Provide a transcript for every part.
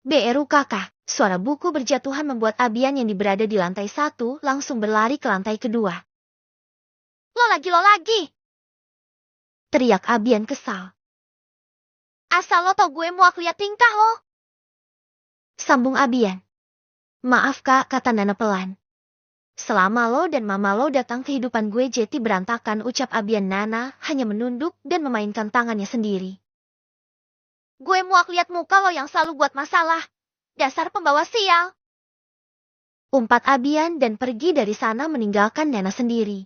Beru kakak, suara buku berjatuhan membuat Abian yang berada di lantai 1 langsung berlari ke lantai kedua. Lo lagi! Teriak Abian kesal. Asal lo tau gue muak liat tingkah lo. Sambung Abian. Maaf kak, kata Nana pelan. Selama lo dan mama lo datang kehidupan gue jadi berantakan, ucap Abian. Nana hanya menunduk dan memainkan tangannya sendiri. Gue muak liat muka lo yang selalu buat masalah. Dasar pembawa sial. Umpat Abian dan pergi dari sana meninggalkan Nana sendiri.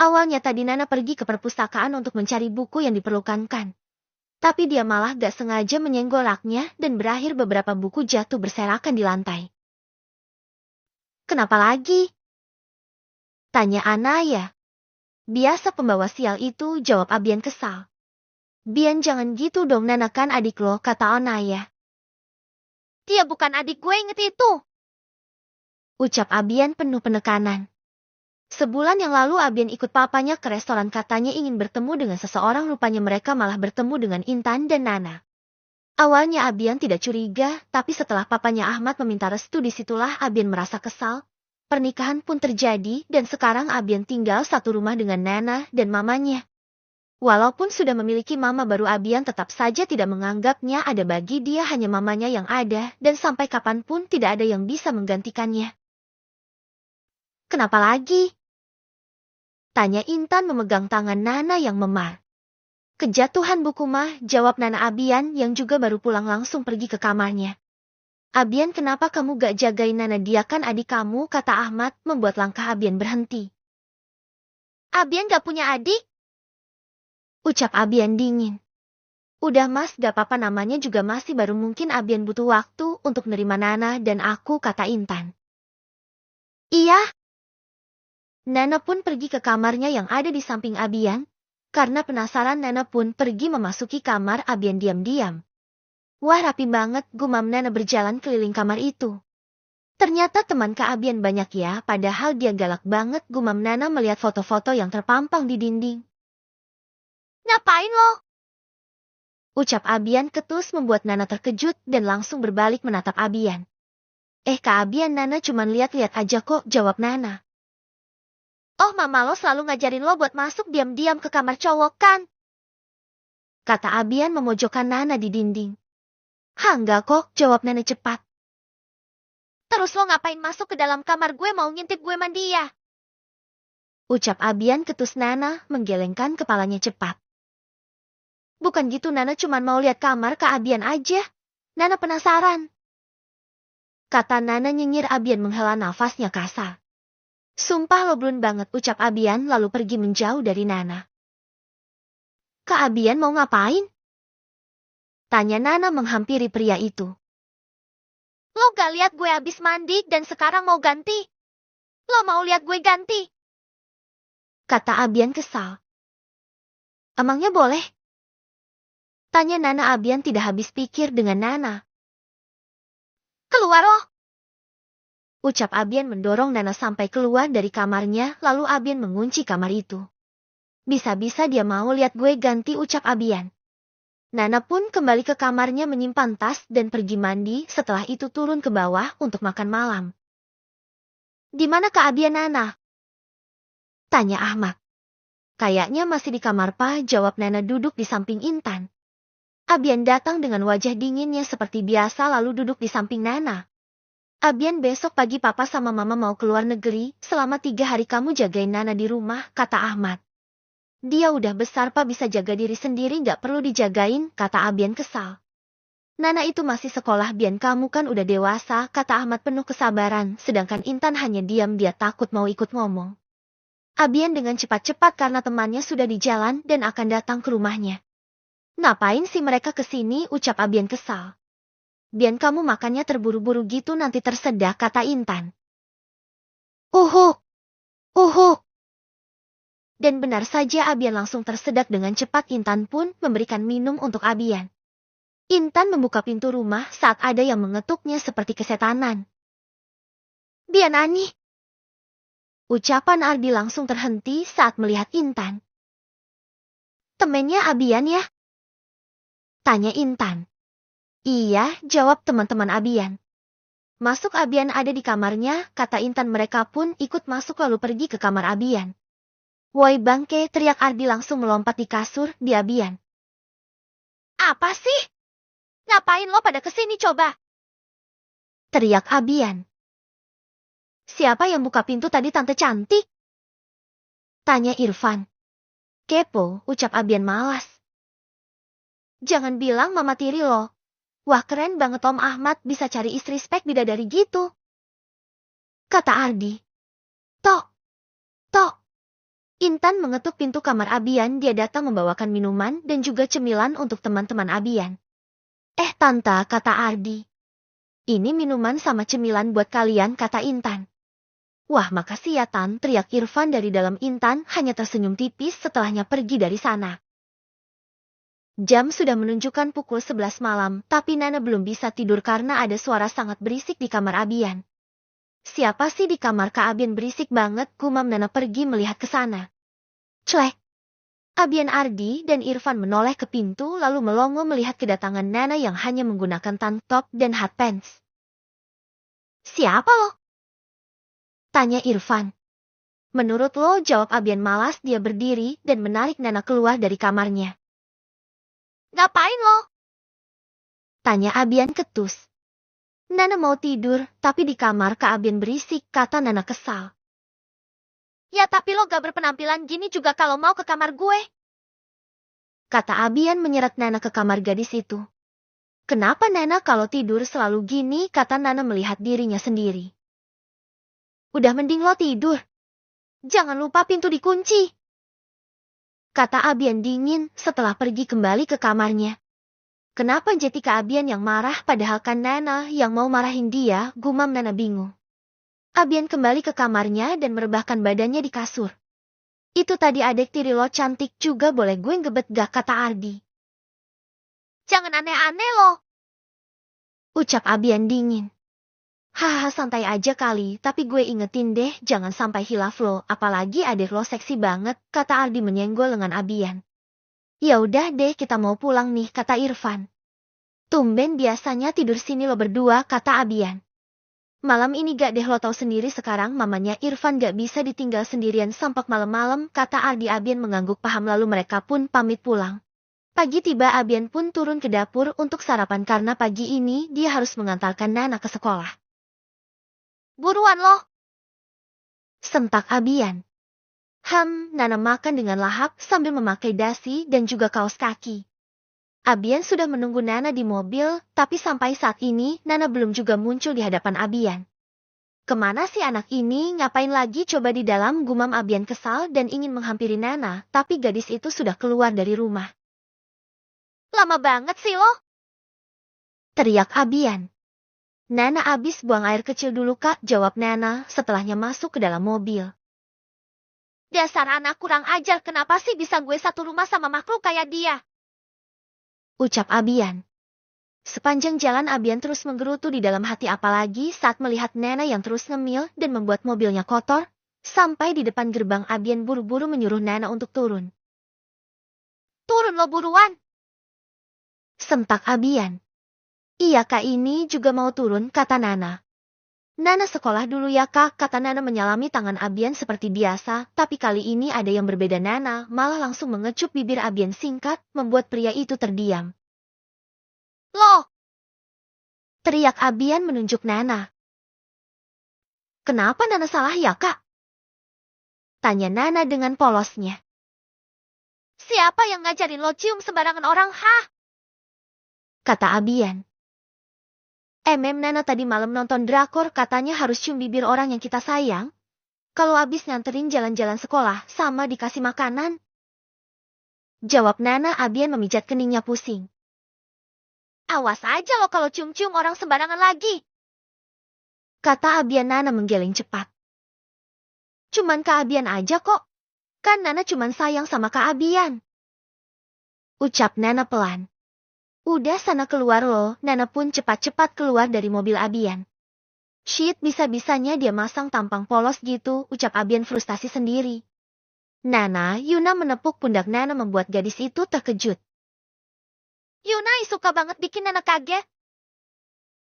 Awalnya tadi Nana pergi ke perpustakaan untuk mencari buku yang diperlukan. Tapi dia malah gak sengaja menyenggol raknya dan berakhir beberapa buku jatuh berserakan di lantai. Kenapa lagi? Tanya Anaya. Biasa pembawa sial itu, jawab Abian kesal. Bian jangan gitu dong, Nana kan adik lo, kata Anaya. Dia bukan adik gue, inget itu. Ucap Abian penuh penekanan. Sebulan yang lalu Abian ikut papanya ke restoran, katanya ingin bertemu dengan seseorang, rupanya mereka malah bertemu dengan Intan dan Nana. Awalnya Abian tidak curiga, tapi setelah papanya Ahmad meminta restu, disitulah Abian merasa kesal. Pernikahan pun terjadi dan sekarang Abian tinggal satu rumah dengan Nana dan mamanya. Walaupun sudah memiliki mama baru, Abian tetap saja tidak menganggapnya ada, bagi dia hanya mamanya yang ada dan sampai kapanpun tidak ada yang bisa menggantikannya. Kenapa lagi? Tanya Intan memegang tangan Nana yang memar. Kejatuhan buku mah, jawab Nana. Abian yang juga baru pulang langsung pergi ke kamarnya. Abian, kenapa kamu gak jagain Nana? Dia kan adik kamu, kata Ahmad membuat langkah Abian berhenti. Abian gak punya adik? Ucap Abian dingin. Udah mas, gak apa-apa, namanya juga masih baru, mungkin Abian butuh waktu untuk nerima Nana dan aku, kata Intan. Iya. Nana pun pergi ke kamarnya yang ada di samping Abian. Karena penasaran, Nana pun pergi memasuki kamar Abian diam-diam. Wah, rapi banget, gumam Nana berjalan keliling kamar itu. Ternyata teman Kak Abian banyak ya, padahal dia galak banget, gumam Nana melihat foto-foto yang terpampang di dinding. Ngapain lo? Ucap Abian ketus membuat Nana terkejut dan langsung berbalik menatap Abian. Kak Abian, Nana cuman lihat-lihat aja kok, jawab Nana. Oh, mama lo selalu ngajarin lo buat masuk diam-diam ke kamar cowok kan? Kata Abian memojokkan Nana di dinding. Enggak kok, jawab Nana cepat. Terus lo ngapain masuk ke dalam kamar gue, mau ngintip gue mandi ya? Ucap Abian ketus. Nana menggelengkan kepalanya cepat. Bukan gitu Nana, cuman mau lihat kamar Kak Abian aja. Nana penasaran. Kata Nana nyinyir. Abian menghela nafasnya kasar. Sumpah lo belum banget, ucap Abian lalu pergi menjauh dari Nana. Kak Abian mau ngapain? Tanya Nana menghampiri pria itu. Lo gak lihat gue habis mandi dan sekarang mau ganti? Lo mau lihat gue ganti? Kata Abian kesal. Emangnya boleh? Tanya Nana. Abian tidak habis pikir dengan Nana. Keluar lo! Ucap Abian mendorong Nana sampai keluar dari kamarnya, lalu Abian mengunci kamar itu. Bisa-bisa dia mau lihat gue ganti, ucap Abian. Nana pun kembali ke kamarnya menyimpan tas dan pergi mandi, setelah itu turun ke bawah untuk makan malam. Di mana Kak Abian, Nana? Tanya Ahmad. Kayaknya masih di kamar Pa, jawab Nana duduk di samping Intan. Abian datang dengan wajah dinginnya seperti biasa lalu duduk di samping Nana. Abian, besok pagi papa sama mama mau keluar negeri, selama 3 hari kamu jagain Nana di rumah, kata Ahmad. Dia udah besar Pa, bisa jaga diri sendiri, gak perlu dijagain, kata Abian kesal. Nana itu masih sekolah Bian, kamu kan udah dewasa, kata Ahmad penuh kesabaran, sedangkan Intan hanya diam, dia takut mau ikut ngomong. Abian dengan cepat-cepat karena temannya sudah di jalan dan akan datang ke rumahnya. Ngapain sih mereka kesini, ucap Abian kesal. Bian, kamu makannya terburu-buru gitu nanti tersedak, kata Intan. Uhuk! Dan benar saja Abian langsung tersedak dengan cepat. Intan pun memberikan minum untuk Abian. Intan membuka pintu rumah saat ada yang mengetuknya seperti kesetanan. Bian Ani! Ucapan Ardi langsung terhenti saat melihat Intan. Temennya Abian ya? Tanya Intan. Iya, jawab teman-teman Abian. Masuk Abian ada di kamarnya, kata Intan mereka pun ikut masuk lalu pergi ke kamar Abian. Woi bangke, teriak Ardi langsung melompat di kasur di Abian. Apa sih? Ngapain lo pada kesini coba? Teriak Abian. Siapa yang buka pintu tadi tante cantik? Tanya Irfan. Kepo, ucap Abian malas. Jangan bilang mama tiri lo. Wah keren banget Om Ahmad bisa cari istri spek bidadari gitu. Kata Ardi. Tok, tok. Intan mengetuk pintu kamar Abian, dia datang membawakan minuman dan juga cemilan untuk teman-teman Abian. Tante, kata Ardi. Ini minuman sama cemilan buat kalian, kata Intan. Wah makasih ya Tan, teriak Irfan dari dalam. Intan hanya tersenyum tipis setelahnya pergi dari sana. Jam sudah menunjukkan pukul 11 malam, tapi Nana belum bisa tidur karena ada suara sangat berisik di kamar Abian. Siapa sih di kamar Kak Abian berisik banget, gumam Nana pergi melihat ke sana. Clek. Abian, Ardi, dan Irfan menoleh ke pintu lalu melongo melihat kedatangan Nana yang hanya menggunakan tank top dan hot pants. Siapa lo? Tanya Irfan. Menurut lo, jawab Abian malas. Dia berdiri dan menarik Nana keluar dari kamarnya. Ngapain lo? Tanya Abian ketus. Nana mau tidur, tapi di kamar Kak Abian berisik, kata Nana kesal. Ya tapi lo gak berpenampilan gini juga kalau mau ke kamar gue. Kata Abian menyeret Nana ke kamar gadis itu. Kenapa Nana kalau tidur selalu gini, kata Nana melihat dirinya sendiri. Udah mending lo tidur. Jangan lupa pintu dikunci. Kata Abian dingin setelah pergi kembali ke kamarnya. Kenapa jadi Kak Abian yang marah padahal kan Nana yang mau marahin dia, gumam Nana bingung. Abian kembali ke kamarnya dan merebahkan badannya di kasur. Itu tadi adek tiri lo cantik juga boleh gue ngebet gak, kata Ardi. Jangan aneh-aneh lo. Ucap Abian dingin. Haha santai aja kali, tapi gue ingetin deh jangan sampai hilaf lo, apalagi adek lo seksi banget, kata Ardi menyenggol lengan Abian. Ya udah deh kita mau pulang nih, kata Irfan. Tumben biasanya tidur sini lo berdua, kata Abian. Malam ini gak deh, lo tahu sendiri sekarang mamanya Irfan gak bisa ditinggal sendirian sampai malam-malam, kata Ardi. Abian mengangguk paham lalu mereka pun pamit pulang. Pagi tiba Abian pun turun ke dapur untuk sarapan karena pagi ini dia harus mengantarkan Nana ke sekolah. Buruan lo. Sentak Abian. Nana makan dengan lahap sambil memakai dasi dan juga kaos kaki. Abian sudah menunggu Nana di mobil, tapi sampai saat ini Nana belum juga muncul di hadapan Abian. Kemana sih anak ini, ngapain lagi coba di dalam, gumam Abian kesal dan ingin menghampiri Nana, tapi gadis itu sudah keluar dari rumah. Lama banget sih lo. Teriak Abian. Nana abis buang air kecil dulu kak, jawab Nana setelahnya masuk ke dalam mobil. Dasar anak kurang ajar, kenapa sih bisa gue satu rumah sama makhluk kayak dia? Ucap Abian. Sepanjang jalan Abian terus menggerutu di dalam hati apalagi saat melihat Nana yang terus ngemil dan membuat mobilnya kotor. Sampai di depan gerbang Abian buru-buru menyuruh Nana untuk turun. Turun lo buruan. Sentak Abian. Iya kak ini juga mau turun, kata Nana. Nana sekolah dulu ya kak, kata Nana menyalami tangan Abian seperti biasa, tapi kali ini ada yang berbeda. Nana malah langsung mengecup bibir Abian singkat, membuat pria itu terdiam. Loh! Teriak Abian menunjuk Nana. Kenapa Nana salah ya kak? Tanya Nana dengan polosnya. Siapa yang ngajarin lo cium sembarangan orang, hah? Kata Abian. Nana tadi malam nonton drakor katanya harus cium bibir orang yang kita sayang. Kalau abis nganterin jalan-jalan sekolah sama dikasih makanan. Jawab Nana. Abian memijat keningnya pusing. Awas aja lo kalau cium-cium orang sembarangan lagi. Kata Abian. Nana menggeleng cepat. Cuman Kak Abian aja kok. Kan Nana cuman sayang sama Kak Abian. Ucap Nana pelan. Udah sana keluar lo. Nana pun cepat-cepat keluar dari mobil Abian. Shit, bisa-bisanya dia masang tampang polos gitu, ucap Abian frustasi sendiri. Nana, Yuna menepuk pundak Nana membuat gadis itu terkejut. Yunai suka banget bikin Nana kaget.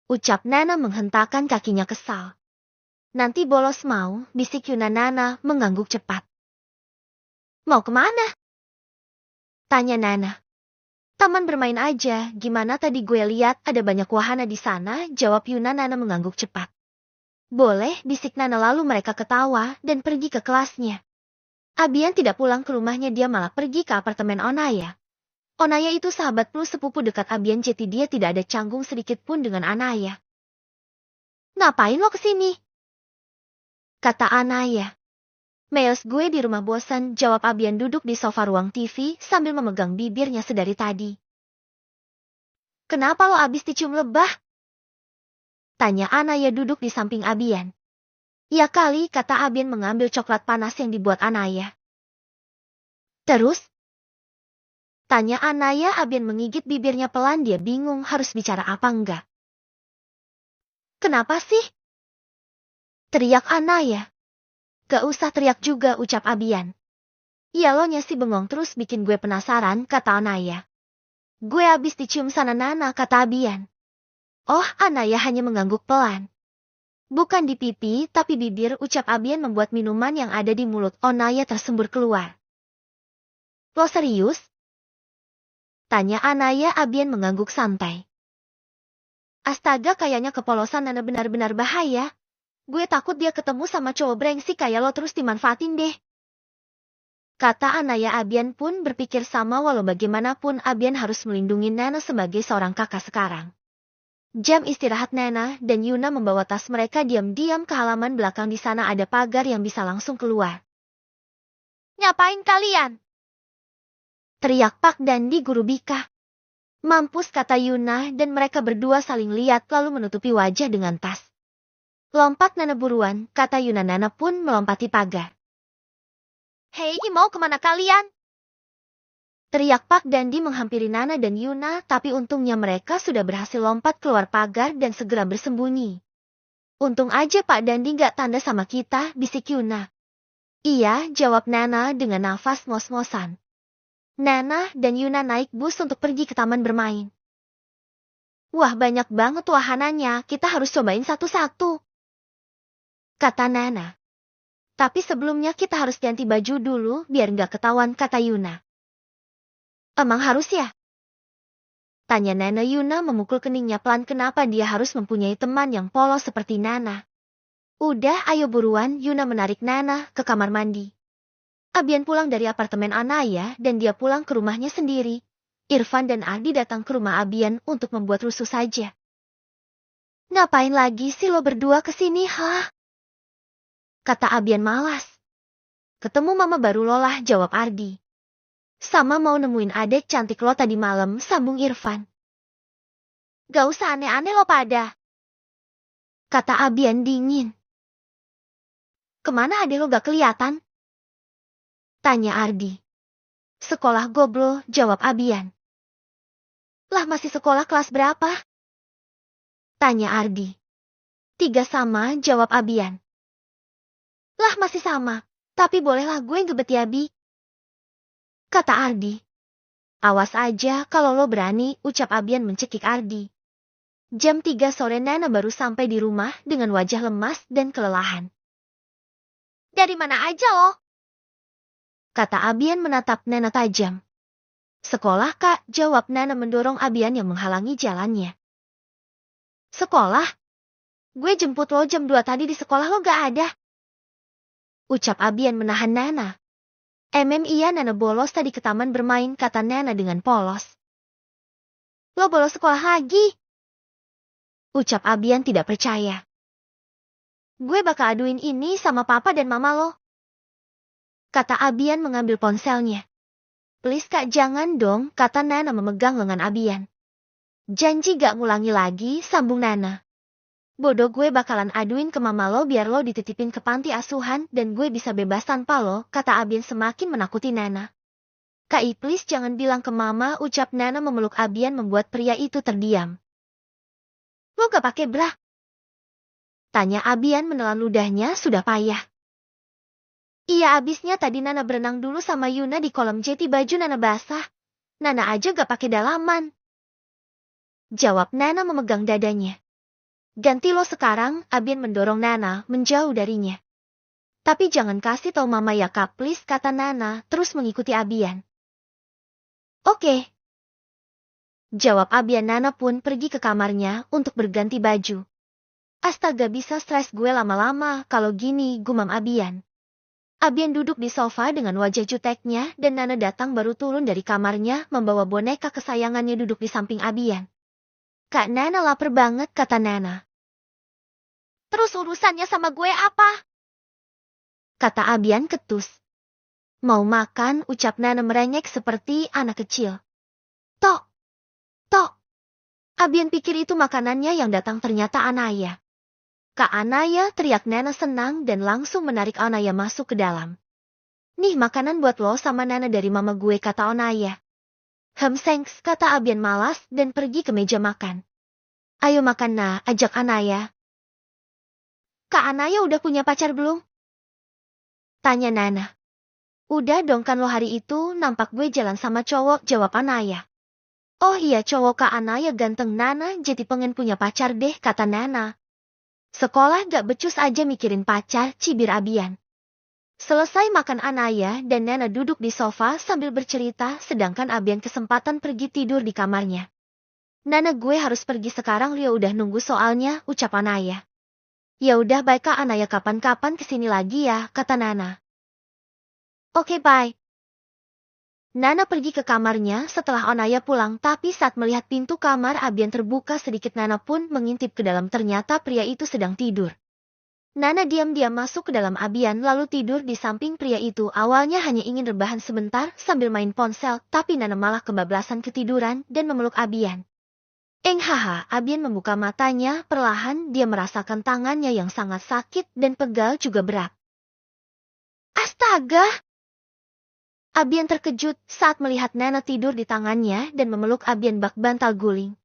Ucap Nana menghentakkan kakinya kesal. Nanti bolos mau, bisik Yuna. Nana mengangguk cepat. Mau kemana? Tanya Nana. Taman bermain aja, gimana tadi gue lihat ada banyak wahana di sana, jawab Yuna. Nana mengangguk cepat. Boleh, bisik Nana lalu mereka ketawa dan pergi ke kelasnya. Abian tidak pulang ke rumahnya, dia malah pergi ke apartemen Onaya. Onaya itu sahabat plus sepupu dekat Abian, jadi dia tidak ada canggung sedikit pun dengan Anaya. Ngapain lo kesini? Kata Anaya. Meos gue di rumah bosan, jawab Abian duduk di sofa ruang TV sambil memegang bibirnya sedari tadi. Kenapa lo abis dicium lebah? Tanya Anaya duduk di samping Abian. Ya kali, kata Abian mengambil coklat panas yang dibuat Anaya. Terus? Tanya Anaya. Abian menggigit bibirnya pelan, dia bingung harus bicara apa enggak. Kenapa sih? Teriak Anaya. Gak usah teriak juga, ucap Abian. Iya lo nya sih bengong terus bikin gue penasaran, kata Anaya. Gue abis dicium sana Nana, kata Abian. Oh, Anaya hanya mengangguk pelan. Bukan di pipi, tapi bibir, ucap Abian membuat minuman yang ada di mulut Onaya tersembur keluar. Lo serius? Tanya Anaya. Abian mengangguk santai. Astaga, kayaknya kepolosan Nana benar-benar bahaya. Gue takut dia ketemu sama cowok brengsek kayak lo terus dimanfaatin deh. Kata Anaya. Abian pun berpikir sama, walau bagaimanapun Abian harus melindungi Nana sebagai seorang kakak sekarang. Jam istirahat Nana dan Yuna membawa tas mereka diam-diam ke halaman belakang. Di sana ada pagar yang bisa langsung keluar. Ngapain kalian? Teriak Pak Dandi, guru Bika. Mampus, kata Yuna, dan mereka berdua saling lihat lalu menutupi wajah dengan tas. Lompat Nana buruan, kata Yuna. Nana pun melompati pagar. Hei, mau kemana kalian? Teriak Pak Dandi menghampiri Nana dan Yuna, tapi untungnya mereka sudah berhasil lompat keluar pagar dan segera bersembunyi. Untung aja Pak Dandi gak tanda sama kita, bisik Yuna. Iya, jawab Nana dengan nafas ngos-ngosan. Nana dan Yuna naik bus untuk pergi ke taman bermain. Wah, banyak banget wahananya, kita harus cobain satu-satu, kata Nana. Tapi sebelumnya kita harus ganti baju dulu biar gak ketahuan, kata Yuna. Emang harus ya? Tanya Nana. Yuna memukul keningnya pelan. Kenapa dia harus mempunyai teman yang polos seperti Nana? Udah, ayo buruan. Yuna menarik Nana ke kamar mandi. Abian pulang dari apartemen Anaya dan dia pulang ke rumahnya sendiri. Irfan dan Ardi datang ke rumah Abian untuk membuat rusuh saja. Ngapain lagi sih lo berdua kesini, hah? Kata Abian malas. Ketemu mama baru lo lah, jawab Ardi. Sama mau nemuin adek cantik lo tadi malam, sambung Irfan. Gak usah aneh-aneh lo pada, kata Abian dingin. Kemana adek lo gak kelihatan? Tanya Ardi. Sekolah goblo, jawab Abian. Lah masih sekolah kelas berapa? Tanya Ardi. 3 sama, jawab Abian. Lah masih sama, tapi bolehlah gue ngebet ya Bi, kata Ardi. Awas aja kalau lo berani, ucap Abian mencekik Ardi. Jam 3 sore Nana baru sampai di rumah dengan wajah lemas dan kelelahan. Dari mana aja lo? Kata Abian menatap Nana tajam. Sekolah kak, jawab Nana mendorong Abian yang menghalangi jalannya. Sekolah? Gue jemput lo jam 2 tadi, di sekolah lo gak ada, ucap Abian menahan Nana. Iya, Nana bolos tadi ke taman bermain, kata Nana dengan polos. Lo bolos sekolah lagi? Ucap Abian tidak percaya. Gue bakal aduin ini sama papa dan mama lo, kata Abian mengambil ponselnya. Please kak, jangan dong, kata Nana memegang lengan Abian. Janji gak ngulangi lagi, sambung Nana. Bodoh, gue bakalan aduin ke mama lo biar lo dititipin ke panti asuhan dan gue bisa bebas tanpa lo, kata Abian semakin menakuti Nana. Kak, please jangan bilang ke mama, ucap Nana memeluk Abian membuat pria itu terdiam. Lo gak pakai bra? Tanya Abian menelan ludahnya sudah payah. Iya, abisnya tadi Nana berenang dulu sama Yuna di kolam jeti, baju Nana basah. Nana aja gak pakai dalaman, Jawab Nana memegang dadanya. Ganti lo sekarang, Abian mendorong Nana menjauh darinya. Tapi jangan kasih tahu Mama ya Kak, please, kata Nana terus mengikuti Abian. Oke. Jawab Abian. Nana pun pergi ke kamarnya untuk berganti baju. Astaga, bisa stres gue lama-lama kalau gini, gumam Abian. Abian duduk di sofa dengan wajah juteknya dan Nana datang baru turun dari kamarnya membawa boneka kesayangannya duduk di samping Abian. Kak Nana lapar banget, kata Nana. Terus urusannya sama gue apa? Kata Abian ketus. Mau makan, ucap Nana merengek seperti anak kecil. Tok, tok. Abian pikir itu makanannya yang datang, ternyata Anaya. Kak Anaya, teriak Nana senang dan langsung menarik Anaya masuk ke dalam. Nih makanan buat lo sama Nana dari mama gue, kata Anaya. Thanks, kata Abian malas dan pergi ke meja makan. Ayo makan nah, ajak Anaya. Kak Anaya udah punya pacar belum? Tanya Nana. Udah dong, kan lo hari itu nampak gue jalan sama cowok, jawab Anaya. Oh iya, cowok Kak Anaya ganteng. Nana jadi pengen punya pacar deh, kata Nana. Sekolah gak becus aja mikirin pacar, cibir Abian. Selesai makan, Anaya dan Nana duduk di sofa sambil bercerita sedangkan Abian kesempatan pergi tidur di kamarnya. Nana, gue harus pergi sekarang, Rio udah nunggu soalnya, ucap Anaya. Ya udah baik Kak Anaya, kapan-kapan kesini lagi ya, kata Nana. Oke, bye. Nana pergi ke kamarnya setelah Anaya pulang, tapi saat melihat pintu kamar Abian terbuka sedikit, Nana pun mengintip ke dalam. Ternyata pria itu sedang tidur. Nana diam-diam masuk ke dalam Abian lalu tidur di samping pria itu. Awalnya hanya ingin rebahan sebentar sambil main ponsel, tapi Nana malah kebablasan ketiduran dan memeluk Abian. Haha, Abian membuka matanya, perlahan dia merasakan tangannya yang sangat sakit dan pegal juga berat. Astaga! Abian terkejut saat melihat Nana tidur di tangannya dan memeluk Abian bak bantal guling.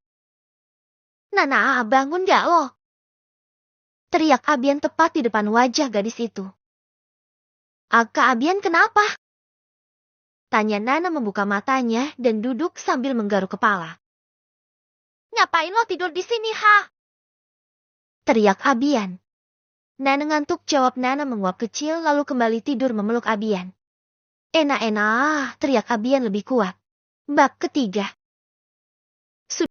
Nana, bangun gak lo? Teriak Abian tepat di depan wajah gadis itu. Kak Abian, kenapa? Tanya Nana membuka matanya dan duduk sambil menggaruk kepala. Ngapain lo tidur di sini, ha? Teriak Abian. Nana ngantuk, jawab Nana menguap kecil lalu kembali tidur memeluk Abian. Enak-enak, teriak Abian lebih kuat. Bab ketiga.